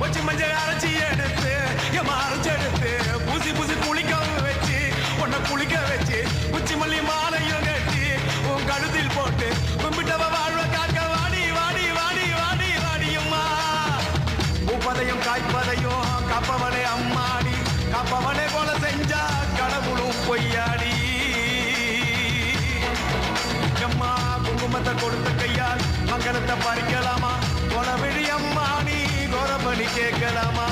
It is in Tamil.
வச்சு மஞ்சள் அரைச்சி எடுத்து எம்மா அரைச்சி எடுத்து பூசி பூசி குளிக்க வச்சு உன்னை குளிக்க வச்சு உச்சி மல்லி மாலையும் கட்டி உன் கழுத்தில் போட்டு கும்பிட்டவ வாழ்வ காக்க வாடி வாடி வாடி வாடி வாடியம்மா பூப்பதையும் காய்ப்பதையும் காப்பவனே அம்மாடி காப்பவனே போல செஞ்சா கடவுளும் பொய்யாடி அம்மா குங்குமத்தை கொடுத்த கையால் மங்களத்தை பறிக்கலாமா கொலவிழி அம்மா நீ கோரபலி கேட்கலாமா